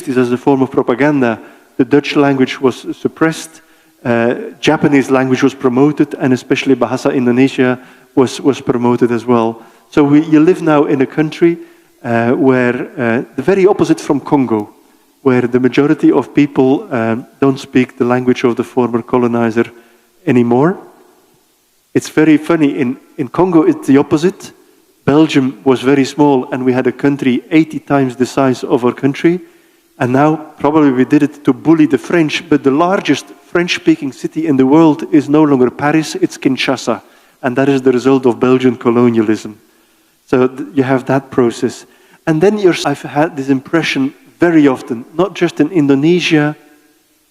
1950s as a form of propaganda. The Dutch language was suppressed, Japanese language was promoted, and especially Bahasa Indonesia was promoted as well. So you live now in a country where the very opposite from Congo, where the majority of people don't speak the language of the former colonizer anymore. It's very funny, in Congo it's the opposite. Belgium was very small and we had a country 80 times the size of our country. And now probably we did it to bully the French, but the largest French-speaking city in the world is no longer Paris, it's Kinshasa. And that is the result of Belgian colonialism. So you have that process. And then I've had this impression very often, not just in Indonesia,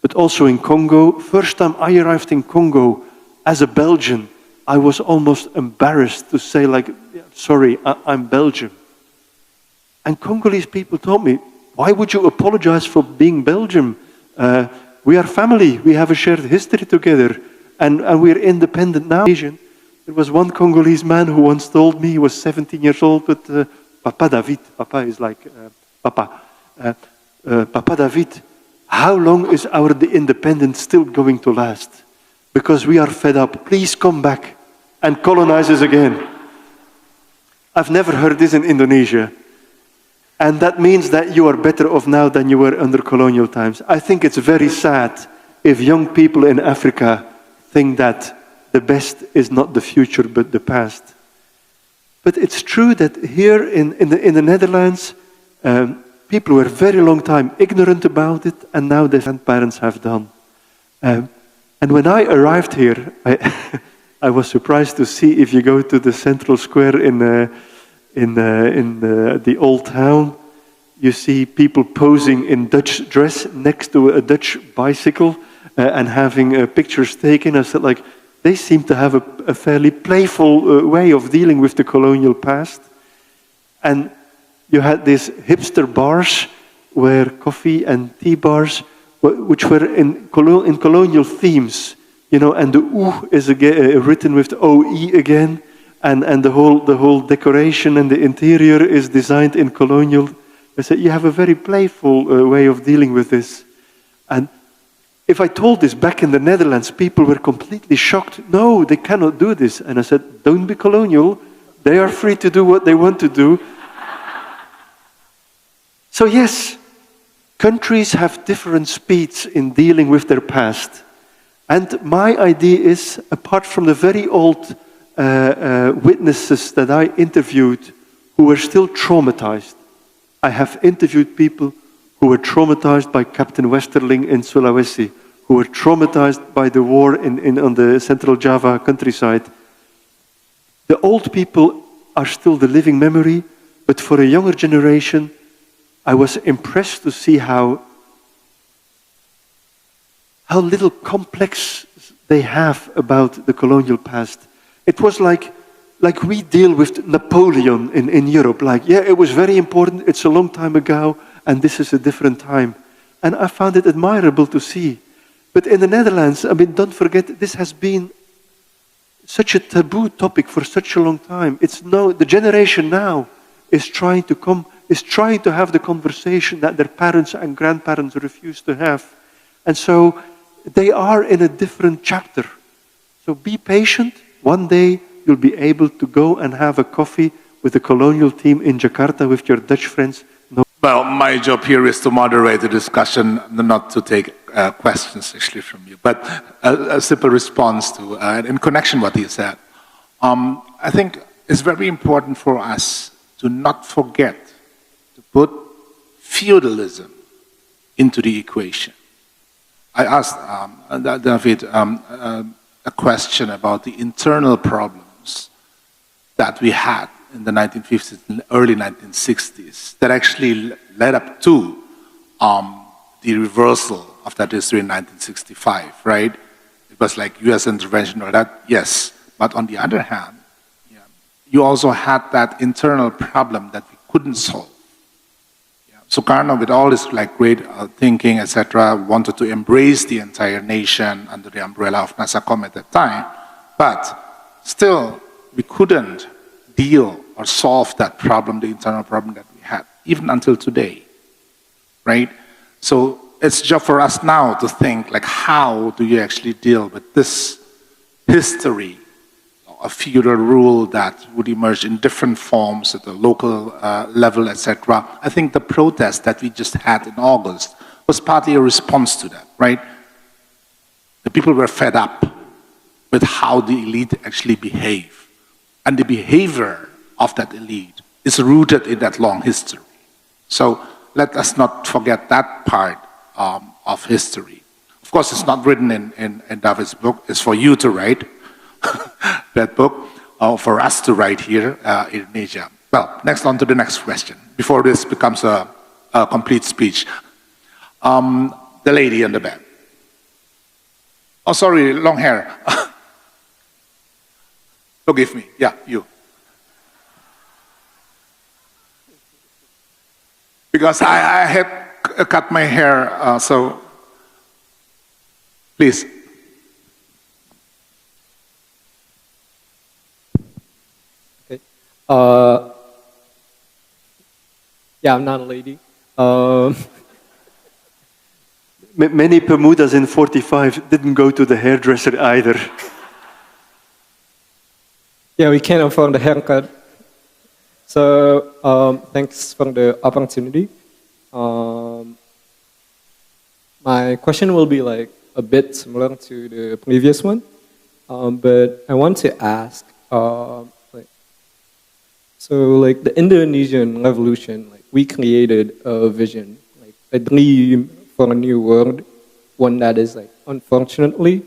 but also in Congo. First time I arrived in Congo as a Belgian, I was almost embarrassed to say, like, sorry, I'm Belgian. And Congolese people told me, why would you apologize for being Belgian? We are family, we have a shared history together, and we're independent now. There was one Congolese man who once told me, he was 17 years old, but Papa David, Papa is like Papa. Papa David, how long is our independence still going to last? Because we are fed up. Please come back and colonize us again. I've never heard this in Indonesia. And that means that you are better off now than you were under colonial times. I think it's very sad if young people in Africa think that the best is not the future but the past. But it's true that here in the Netherlands, people were a very long time ignorant about it, and now their grandparents have done. And when I arrived here, I was surprised to see, if you go to the central square in the old town, you see people posing in Dutch dress next to a Dutch bicycle and having pictures taken. I said, like, they seem to have a fairly playful way of dealing with the colonial past. And you had these hipster bars where coffee and tea bars, which were in colonial themes, you know, and the OE is again, written with the OE again, and the whole decoration and the interior is designed in colonial. I said, you have a very playful way of dealing with this. And if I told this back in the Netherlands, people were completely shocked. No, they cannot do this. And I said, don't be colonial. They are free to do what they want to do. So yes, countries have different speeds in dealing with their past. And my idea is, apart from the very old witnesses that I interviewed who were still traumatized, I have interviewed people who were traumatized by Captain Westerling in Sulawesi, who were traumatized by the war on the Central Java countryside. The old people are still the living memory, but for a younger generation, I was impressed to see how little complex they have about the colonial past. It was like we deal with Napoleon in Europe. Like, yeah, it was very important, it's a long time ago, and this is a different time. And I found it admirable to see. But in the Netherlands, I mean, don't forget, this has been such a taboo topic for such a long time. The generation now is trying to have the conversation that their parents and grandparents refused to have. And so they are in a different chapter. So be patient. One day you'll be able to go and have a coffee with the colonial team in Jakarta with your Dutch friends. Well, my job here is to moderate the discussion, not to take questions actually from you, but a simple response to, in connection with what he said. I think it's very important for us to not forget to put feudalism into the equation. I asked David a question about the internal problems that we had in the 1950s and early 1960s that actually led up to the reversal of that history in 1965, right? It was like US intervention or that, yes. But on the other hand, you also had that internal problem that we couldn't solve. Sukarno, with all his like great thinking, etc., wanted to embrace the entire nation under the umbrella of NASACOM at that time, but still we couldn't deal or solve that problem, the internal problem that we had, even until today, right? So it's job for us now to think, like, how do you actually deal with this history, a feudal rule that would emerge in different forms at the local level, etc. I think the protest that we just had in August was partly a response to that, right? The people were fed up with how the elite actually behave. And the behavior of that elite is rooted in that long history. So let us not forget that part of history. Of course, it's not written in David's book. It's for you to write that book, or for us to write here in Indonesia. Well, next on to the next question, before this becomes a complete speech. The lady on the back. Oh, sorry, long hair. Forgive me. Yeah, you. Because I had cut my hair, so please. Okay. Yeah, I'm not a lady. Many Bermudas in 45 didn't go to the hairdresser either. Yeah, we can't afford the haircut. So thanks for the opportunity. My question will be like a bit similar to the previous one, but I want to ask, like the Indonesian Revolution, like we created a vision, like a dream for a new world, one that is like unfortunately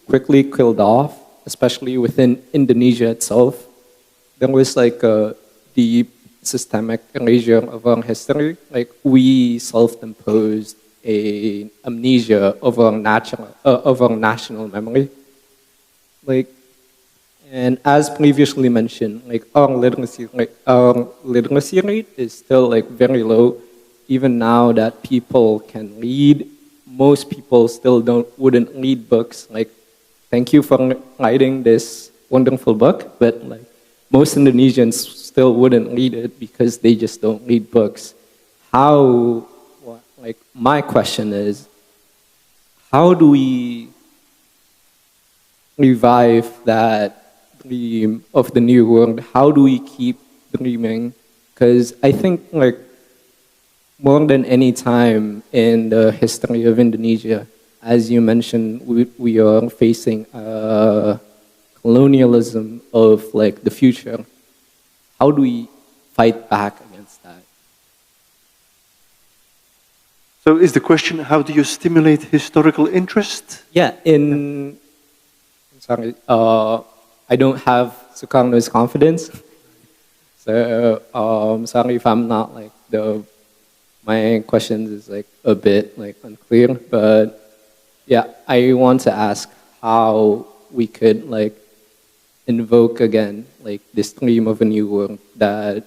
quickly killed off, especially within Indonesia itself. There was like a deep systemic erasure of our history. Like we self-imposed a amnesia of our national memory. Like, and as previously mentioned, like our literacy rate is still like very low. Even now that people can read, most people still wouldn't read books. Like, thank you for writing this wonderful book, but like most Indonesians still wouldn't read it because they just don't read books. Like my question is, how do we revive that dream of the new world? How do we keep dreaming? Because I think like more than any time in the history of Indonesia, as you mentioned, we are facing colonialism of like the future. How do we fight back against that? So is the question, how do you stimulate historical interest? Yeah, I'm sorry, I don't have Sukarno's confidence. So sorry if I'm not like my questions is like a bit like unclear, but yeah, I want to ask how we could like invoke again like this dream of a new world that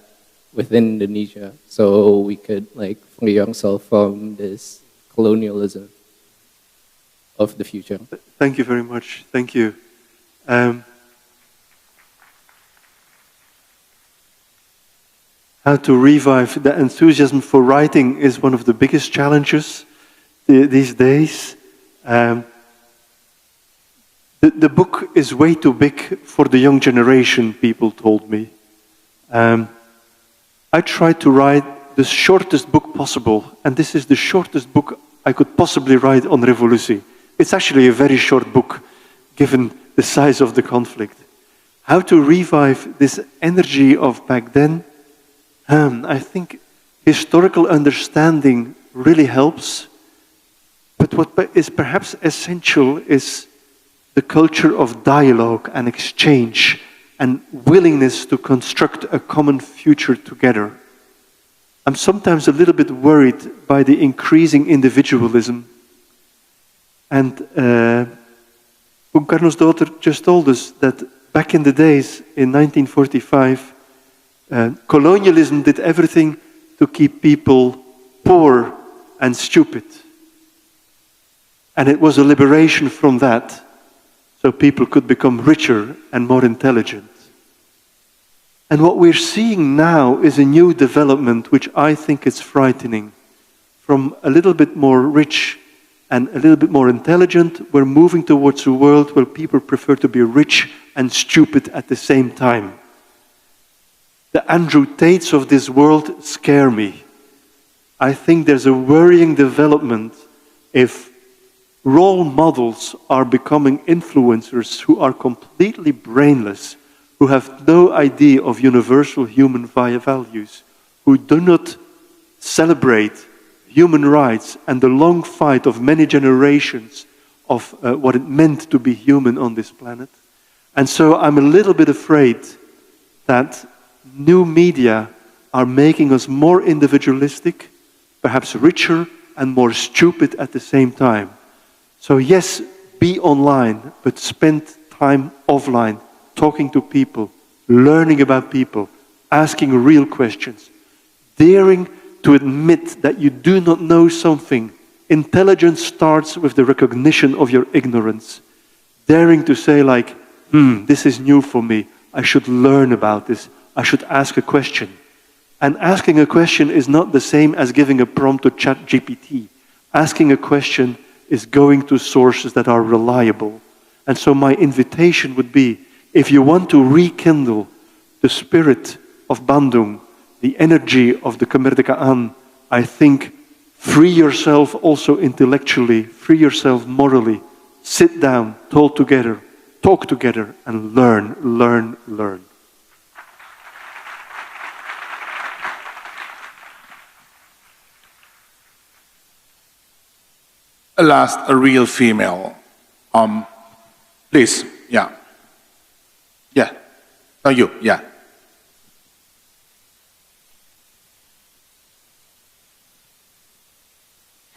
within Indonesia, so we could like free ourselves from this colonialism of the future. Thank you very much. Thank you. How to revive the enthusiasm for writing is one of the biggest challenges these days. The book is way too big for the young generation, people told me. I tried to write the shortest book possible, and this is the shortest book I could possibly write on Revolusi. It's actually a very short book, given the size of the conflict. How to revive this energy of back then? I think historical understanding really helps, but what is perhaps essential is the culture of dialogue and exchange and willingness to construct a common future together. I'm sometimes a little bit worried by the increasing individualism. And Bung Karno's daughter just told us that back in the days, in 1945, colonialism did everything to keep people poor and stupid. And it was a liberation from that, so people could become richer and more intelligent. And what we're seeing now is a new development which I think is frightening. from a little bit more rich and a little bit more intelligent, we're moving towards a world where people prefer to be rich and stupid at the same time. The Andrew Tates of this world scare me. I think there's a worrying development if role models are becoming influencers who are completely brainless, who have no idea of universal human values, who do not celebrate human rights and the long fight of many generations of what it meant to be human on this planet. And so I'm a little bit afraid that new media are making us more individualistic, perhaps richer and more stupid at the same time. So yes, be online, but spend time offline, talking to people, learning about people, asking real questions, daring to admit that you do not know something. Intelligence starts with the recognition of your ignorance. Daring to say like, this is new for me, I should learn about this, I should ask a question. And asking a question is not the same as giving a prompt to ChatGPT. Asking a question is going to sources that are reliable. And so my invitation would be, if you want to rekindle the spirit of Bandung, the energy of the Kemerdekaan, I think free yourself also intellectually, free yourself morally, sit down, talk together, and learn, learn, learn. Last, a real female. Please, yeah. Yeah. No, you, yeah.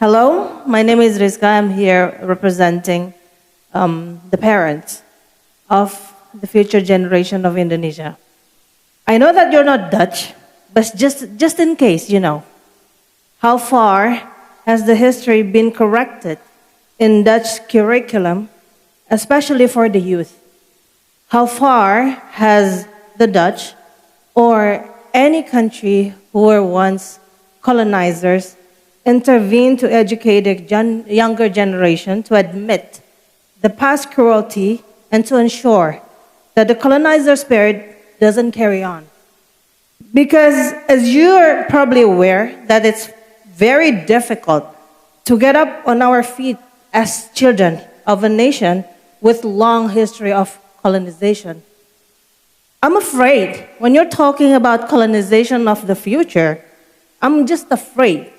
Hello, my name is Rizka. I'm here representing the parents of the future generation of Indonesia. I know that you're not Dutch, but just in case, you know, how far has the history been corrected in Dutch curriculum, especially for the youth? How far has the Dutch or any country who were once colonizers intervened to educate the younger generation to admit the past cruelty and to ensure that the colonizer spirit doesn't carry on? Because as you're probably aware that it's very difficult to get up on our feet as children of a nation with long history of colonization. I'm afraid when you're talking about colonization of the future, I'm just afraid.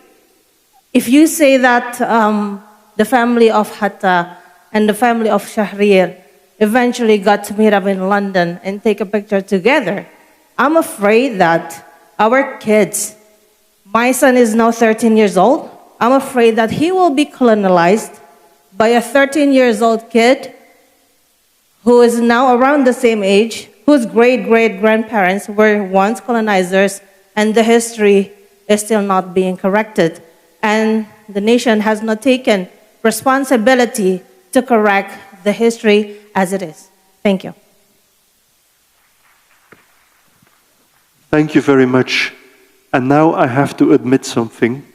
If you say that the family of Hatta and the family of Shahrir eventually got to meet up in London and take a picture together, I'm afraid that our kids, my son is now 13 years old, I'm afraid that he will be colonialized by a 13-year-old kid who is now around the same age, whose great-great-grandparents were once colonizers, and the history is still not being corrected. And the nation has not taken responsibility to correct the history as it is. Thank you. Thank you very much. And now I have to admit something.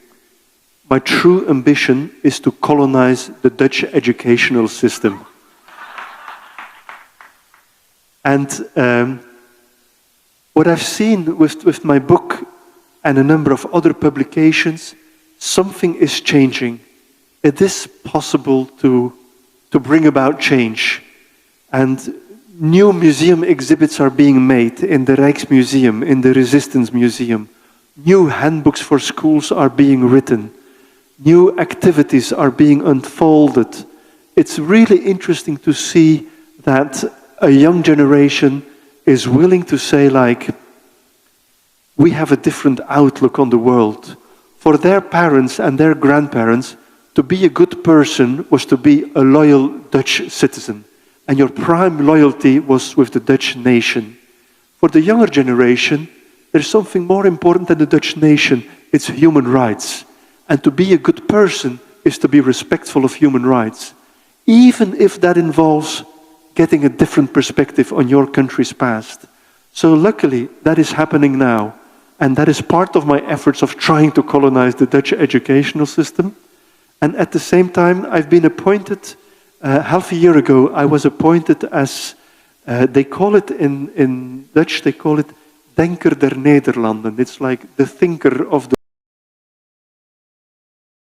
My true ambition is to colonize the Dutch educational system. And what I've seen with my book and a number of other publications, something is changing. It is possible to bring about change. And new museum exhibits are being made in the Rijksmuseum, in the Resistance Museum. New handbooks for schools are being written. New activities are being unfolded. It's really interesting to see that a young generation is willing to say like, we have a different outlook on the world. For their parents and their grandparents, to be a good person was to be a loyal Dutch citizen. And your prime loyalty was with the Dutch nation. For the younger generation, there's something more important than the Dutch nation. It's human rights. And to be a good person is to be respectful of human rights. Even if that involves getting a different perspective on your country's past. So luckily, that is happening now. And that is part of my efforts of trying to colonize the Dutch educational system. And at the same time, I've been appointed, half a year ago, I was appointed as, they call it in Dutch, they call it Denker der Nederlanden. It's like the thinker of the